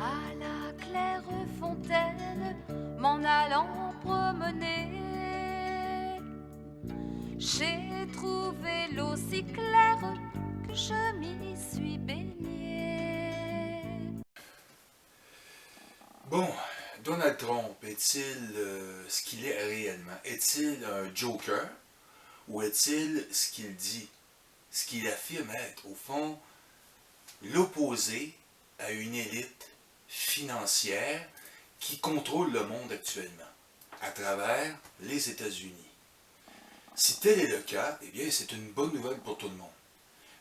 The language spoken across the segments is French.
à la claire fontaine, m'en allant promener, j'ai trouvé l'eau si claire que je m'y suis baignée. Bon, Donald Trump est-il ce qu'il est réellement? Est-il un joker ou est-il ce qu'il dit, ce qu'il affirme être, au fond, l'opposé à une élite financière qui contrôle le monde actuellement à travers les États-Unis? Si tel est le cas, eh bien, c'est une bonne nouvelle pour tout le monde.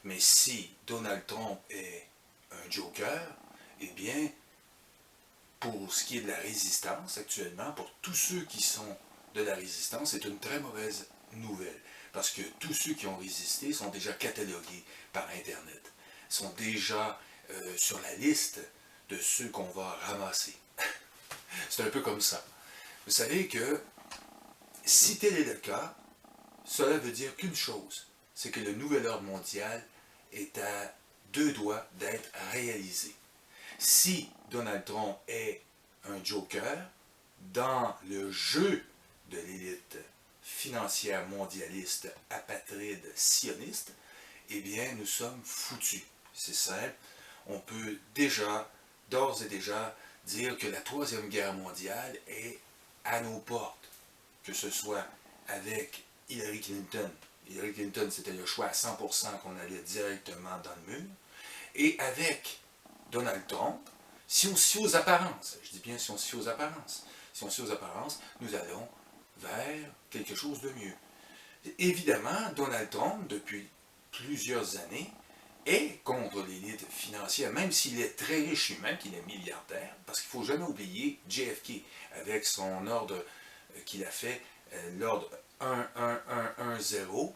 Mais si Donald Trump est un joker, eh bien, pour ce qui est de la résistance actuellement, pour tous ceux qui sont de la résistance, c'est une très mauvaise nouvelle. Parce que tous ceux qui ont résisté sont déjà catalogués par Internet, sont déjà sur la liste de ceux qu'on va ramasser. C'est un peu comme ça. Vous savez que si tel est le cas, cela veut dire qu'une chose, c'est que le nouvel ordre mondial est à deux doigts d'être réalisé. Si Donald Trump est un joker dans le jeu de l'élite financière mondialiste, apatride, sioniste, eh bien, nous sommes foutus. C'est simple. On peut déjà, d'ores et déjà, dire que la Troisième Guerre mondiale est à nos portes. Que ce soit avec Hillary Clinton. Hillary Clinton, c'était le choix à 100% qu'on allait directement dans le mur. Et avec Donald Trump, si on se fie aux apparences, je dis bien si on se fie aux apparences, si on se fie aux apparences, nous allons vers quelque chose de mieux. Évidemment, Donald Trump, depuis plusieurs années, est contre l'élite financière, même s'il est très riche lui-même, qu'il est milliardaire, parce qu'il ne faut jamais oublier JFK, avec son ordre qu'il a fait, l'ordre 1-1-1-1-0,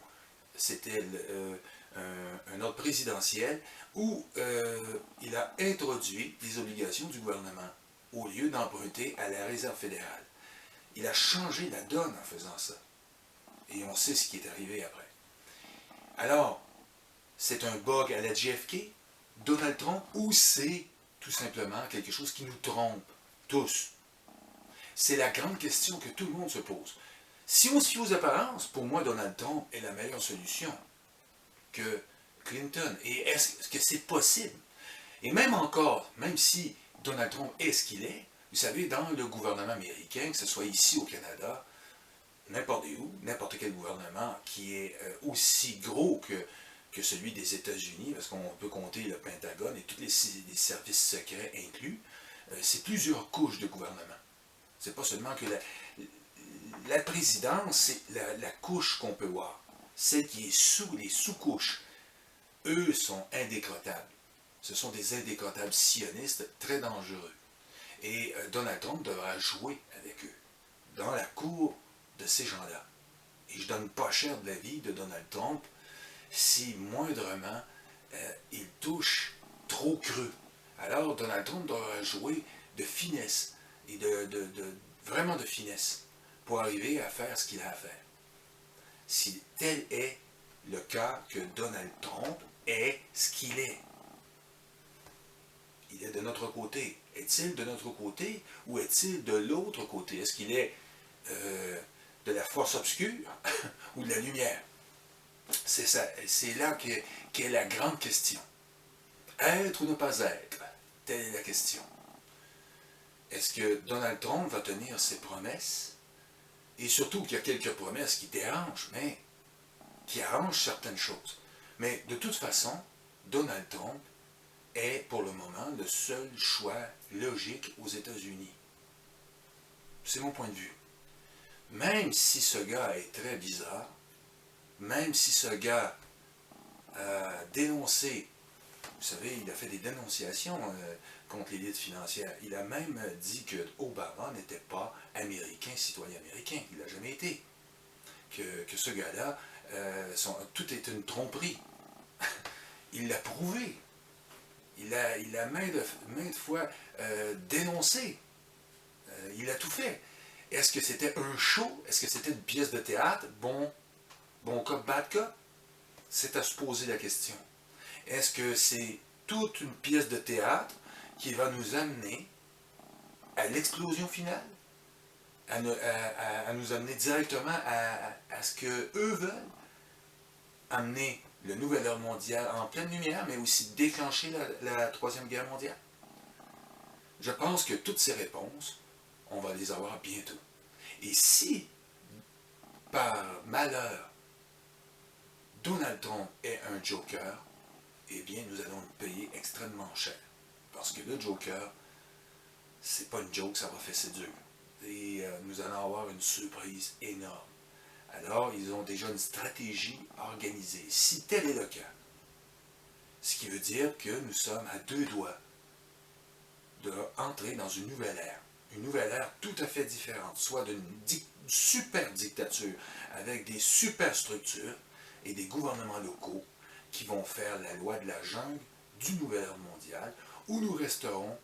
c'était un ordre présidentiel où il a introduit les obligations du gouvernement au lieu d'emprunter à la Réserve fédérale. Il a changé la donne en faisant ça. Et on sait ce qui est arrivé après. Alors, c'est un bug à la JFK, Donald Trump, ou c'est tout simplement quelque chose qui nous trompe tous? C'est la grande question que tout le monde se pose. Si on se fie aux apparences, pour moi, Donald Trump est la meilleure solution que Clinton. Et est-ce que c'est possible? Et même encore, même si Donald Trump est ce qu'il est, vous savez, dans le gouvernement américain, que ce soit ici au Canada, n'importe où, n'importe quel gouvernement qui est aussi gros que celui des États-Unis, parce qu'on peut compter le Pentagone et tous les services secrets inclus, c'est plusieurs couches de gouvernement. C'est pas seulement que la présidence, c'est la couche qu'on peut voir. Celle qui est sous les sous-couches, eux sont indécrottables. Ce sont des indécrottables sionistes très dangereux. Et Donald Trump devra jouer avec eux, dans la cour de ces gens-là. Et je donne pas cher de la vie de Donald Trump si moindrement il touche trop creux. Alors Donald Trump devra jouer de finesse, et vraiment de finesse, pour arriver à faire ce qu'il a à faire. Si tel est le cas que Donald Trump est ce qu'il est. Il est de notre côté. Est-il de notre côté ou est-il de l'autre côté? Est-ce qu'il est de la force obscure ou de la lumière? C'est là qu'est la grande question. Être ou ne pas être? Telle est la question. Est-ce que Donald Trump va tenir ses promesses? Et surtout qu'il y a quelques promesses qui dérangent, mais qui arrangent certaines choses. Mais de toute façon, Donald Trump est pour le moment le seul choix logique aux États-Unis. C'est mon point de vue. Même si ce gars est très bizarre, même si ce gars a dénoncé, vous savez, il a fait des dénonciations contre l'élite financière. Il a même dit que Obama n'était pas américain, citoyen américain. Il n'a jamais été. Que ce gars-là, tout est une tromperie. Il l'a prouvé. Il a maintes fois dénoncé. Il a tout fait. Est-ce que c'était un show? Est-ce que c'était une pièce de théâtre? Bon cop, bad cop? C'est à se poser la question. Est-ce que c'est toute une pièce de théâtre qui va nous amener à l'explosion finale, à nous amener directement à ce qu'eux veulent, amener le nouvel ordre mondial en pleine lumière, mais aussi déclencher la Troisième Guerre mondiale? Je pense que toutes ces réponses, on va les avoir bientôt. Et si, par malheur, Donald Trump est un joker, eh bien, nous allons le payer extrêmement cher. Parce que le joker, c'est pas une joke, ça va fesser dur. Et nous allons avoir une surprise énorme. Alors, ils ont déjà une stratégie organisée. Si tel est le cas, ce qui veut dire que nous sommes à 2 doigts d'entrer dans une nouvelle ère tout à fait différente, soit d'une super dictature avec des super structures et des gouvernements locaux qui vont faire la loi de la jungle du nouvel ordre mondial, où nous resterons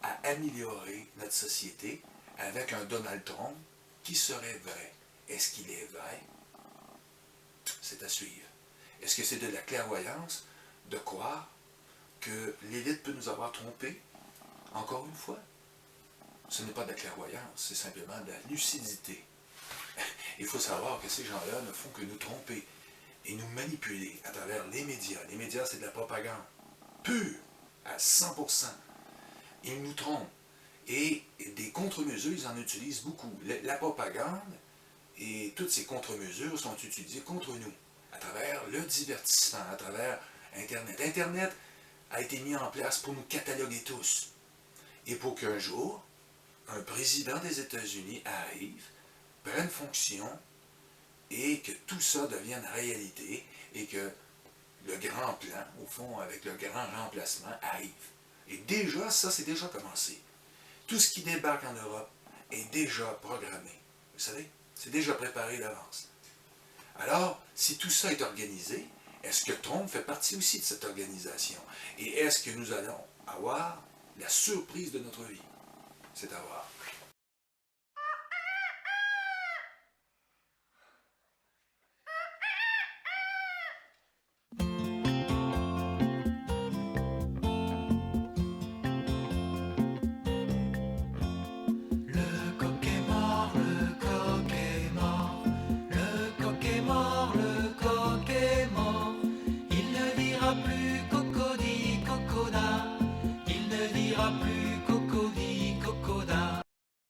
à améliorer notre société avec un Donald Trump qui serait vrai. Est-ce qu'il est vrai? C'est à suivre. Est-ce que c'est de la clairvoyance de croire que l'élite peut nous avoir trompés? Encore une fois, ce n'est pas de la clairvoyance, c'est simplement de la lucidité. Il faut savoir que ces gens-là ne font que nous tromper et nous manipuler à travers les médias. Les médias, c'est de la propagande pure, à 100%. Ils nous trompent. Et des contre-mesures, ils en utilisent beaucoup. La propagande et toutes ces contre-mesures sont utilisées contre nous, à travers le divertissement, à travers Internet. Internet a été mis en place pour nous cataloguer tous. Et pour qu'un jour, un président des États-Unis arrive, prenne fonction, et que tout ça devienne réalité, et que le grand plan, au fond, avec le grand remplacement, arrive. Et déjà, ça, c'est déjà commencé. Tout ce qui débarque en Europe est déjà programmé. Vous savez, c'est déjà préparé d'avance. Alors, si tout ça est organisé, est-ce que Trump fait partie aussi de cette organisation? Et est-ce que nous allons avoir la surprise de notre vie? C'est à voir.